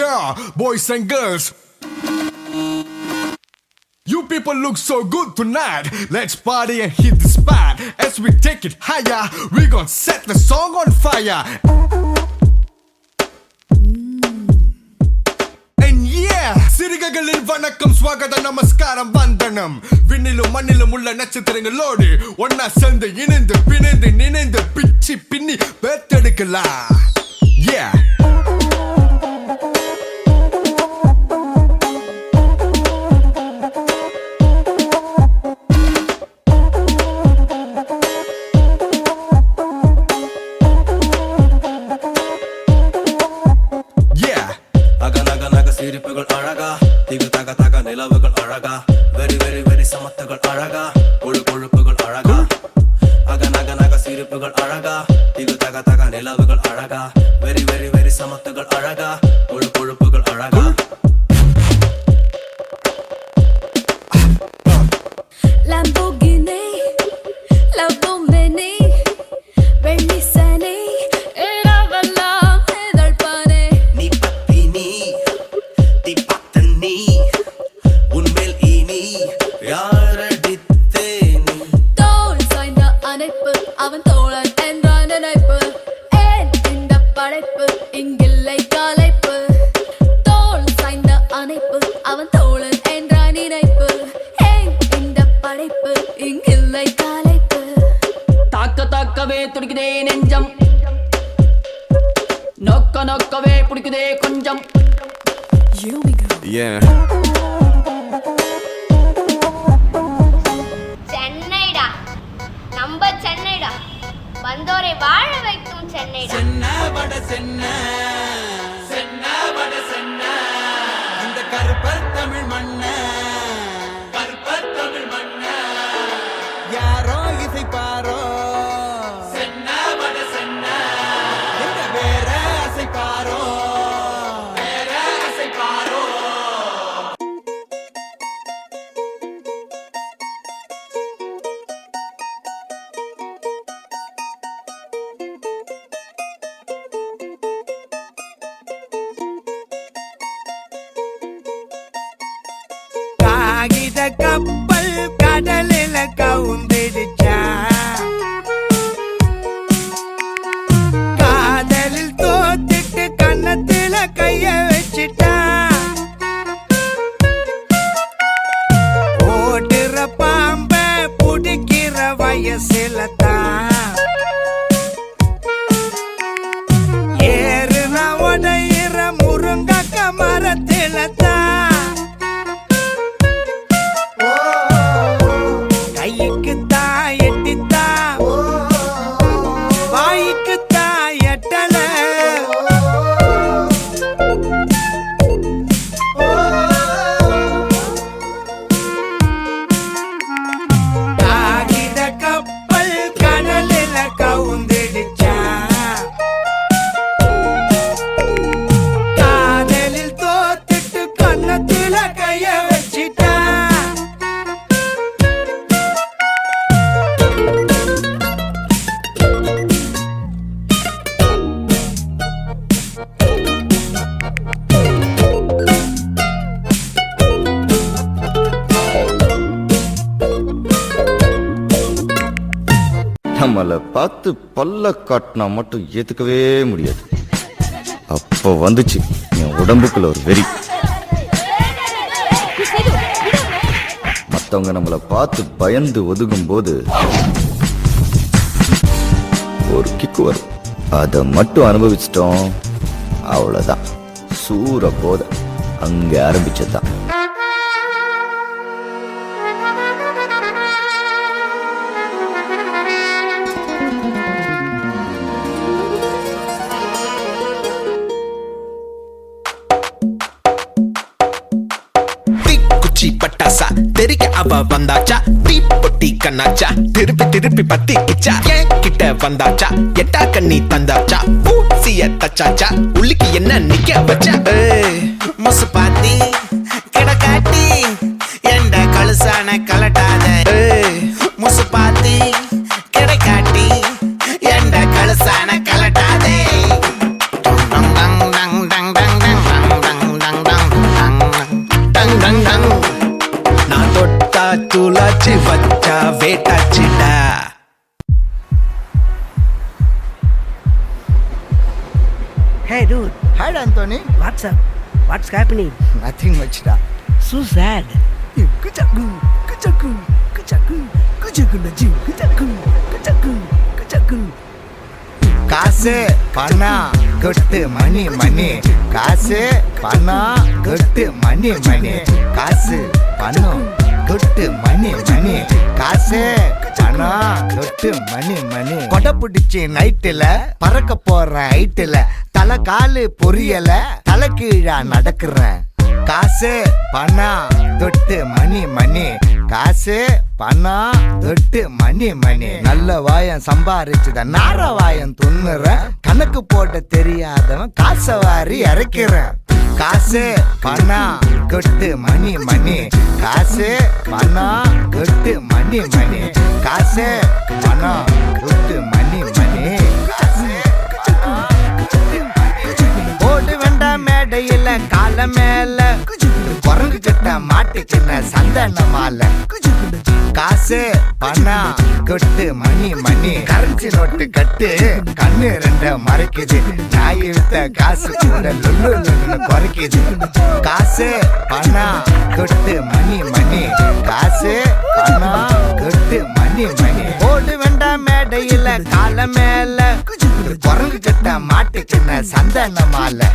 Yeah, boys and girls, you people look so good tonight. Let's party and hit the spot. As we take it higher, we gon' set the song on fire. And yeah, சிறுகைகளில் வணக்கம் ஸ்வாகதம் நமஸ்காரம் வந்தனம். விண்ணிலும் மண்ணிலும் உள்ள நட்சத்திரங்களோடு ஒன்னா சேர்ந்து இணைந்து பிணைந்து நினைந்து பிச்சி பின்னி பேத்தெடுக்கலாம். Yeah. சிரிப்புகள் அழகா திகு தக தக நிலவுகள் அழகா வெரி வெரி வெரி சமத்துகள் அழகா கொழுப்புகள் அழகா அக நக சிரிப்புகள் அழகா திகு தக தக நிலவுகள் அழகா வெரி வெரி வெரி சமத்துகள் அழகா கொழுப்புகள் அழகா Lamborghini, Lamborghini, வெள்ளிசனி இரவெல்லாம் இதழ்பானே நீ பத்தினி நீ பத்தனி உன்மேல் இனி யாரடித்தேனி தோள் சாய்ந்த அணைப்பு அவன் தோழன் என்ற நினைப்பு ஏன் இந்த படைப்பு இங்கில்லை கலைப்பு தோள் சாய்ந்த அணைப்பு அவன் தோழன் என்ற நினைப்பு ஏன் இந்த படைப்பு இங்கில்லை கலைப்பு தாக்கவே துடிக்குதே நெஞ்சம் நோக்கவே பிடிக்குதே கொஞ்சம் Here we go. Yeah. சென்னைடா நம்ம சென்னைடா வந்தோரை வாழ வைக்கும் சென்னைடா இந்த கருப்பர் தமிழ் மண்ண யாரோ இசைப்பாரோ எங்க வேற அசைப்பாரோ காகித கப்பல் கடலில கவுந்திடுச்சா காதலில் தோத்துட்டு கன்னத்துல கைய வச்சிட்டா ஓடுற பாம்ப புடிக்கிற வயசுல தான் ஏறுன உடையிற முருங்கக்க மரத்துல தான் கைக்கு தான் எட்டித்தா வாய்க்கு தான் எட்டல காகித கப்பல் கடலில கவுந்திடுச்சா காதலில் தோத்துட்டு கன்னத்துல கைய வச்சிட்டா நம்மளை பார்த்து பல்ல காட்டினா மட்டும் ஏத்துக்கவே முடியாது. அப்போ வந்துச்சு என் உடம்புக்குள்ள ஒரு வெறி. மற்றவங்க நம்மளை பார்த்து பயந்து ஒதுங்கும் போது ஒரு கிக்கு வரும். அதை மட்டும் அனுபவிச்சிட்டோம், அவ்வளோதான். சூற போத அங்கே ஆரம்பிச்சதுதான். குச்சி பட்டாசா தெரிக்க அவ வந்தாச்சா தீ பொட்டி கண்ணாச்சா திருப்பி பத்தி கிச்சா ஏன் கிட்ட வந்தாச்சா எட்டா கண்ணி தந்தாச்சா பூசிய தச்சாச்சா உள்ளிக்கு என்ன நிக்க வச்சா முசு பாத்தி கிடக்காட்டி எந்த கழுசான கலட்டாத முசு பாத்தி கிடைக்காட்டி எந்த கழுசான கலட்டாதே டங் டங் டங் டங் டங் டங் டங் வச்சாச்சு வச்சா வேட்டாச்சுடா. Hey dude, Hi Anthony. what's up? What's happening? Nothing much da. So sad. Kuchaku, kuchaku, kuchaku, kuchaku naji, kuchaku, kuchaku, kuchaku. காசு பணம் கொட்டு மணி மணி காசு பணம் கொட்டு மணி மணி காசு பணம் கொட்டு மணி மணி காசு பணம் கொட்டு மணி மணி கொடை பிடிச்சி நைட்டுல பறக்க போற ஹைட்டுல தலை காலு பொரியல தலை கீழா நடக்கிறேன் காசு பணம் தொட்டு மணி மணி காசு பணம் தொட்டு மணி மணி நல்ல வாயம் சம்பாரிச்சுத நார வாயம் துண்ணுற கணக்கு போட தெரியாதவன் காசை வாரி இறக்கிறேன் காசு பணம் கொட்டு மணி மணி காசு பணம் கொட்டு மணி மணி காசு பணம் கொட்டு மணி மணி காசு ஓடு வேண்டாம் மேடையில கால மேல குரங்கு கிட்ட மாட்டுக்கின சந்தன மாலை காசு பணம் கொட்டு மணி மணி கரன்சி நோட்டு கட்டு கண்ணு ரெண்ட மறைக்குது நாய் வித்த காசு கூட லுல்லு குறைக்குது காசு பணம் கொட்டு மணி மணி காசு பணம் கொட்டு மணி மணி ஓடு வேண்டாம் மேடையில கால மேல குரங்கு கிட்ட மாட்டுக்கின சந்தன மாலை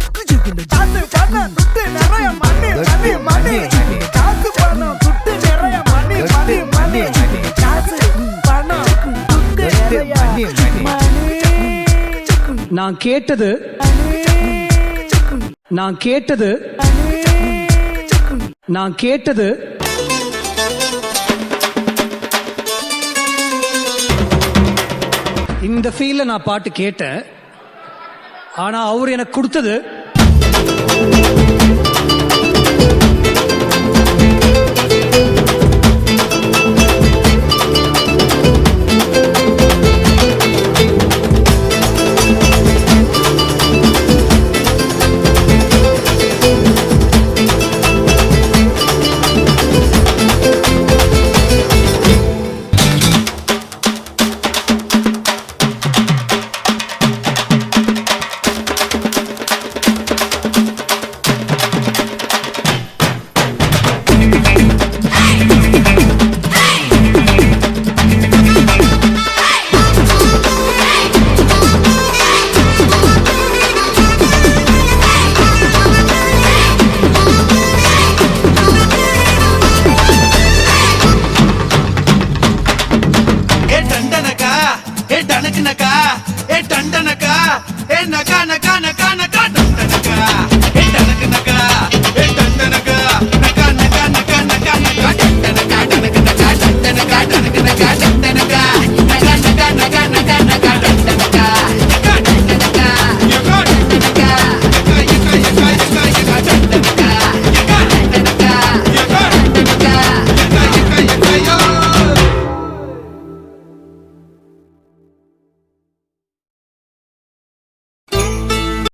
நான் கேட்டது நான் கேட்டது நான் கேட்டது இந்த ஃபீல்ல நான் பாட்டு கேட்டேன். ஆனா அவர் எனக்கு கொடுத்தது நகா நகா நகா நகா நகா நகா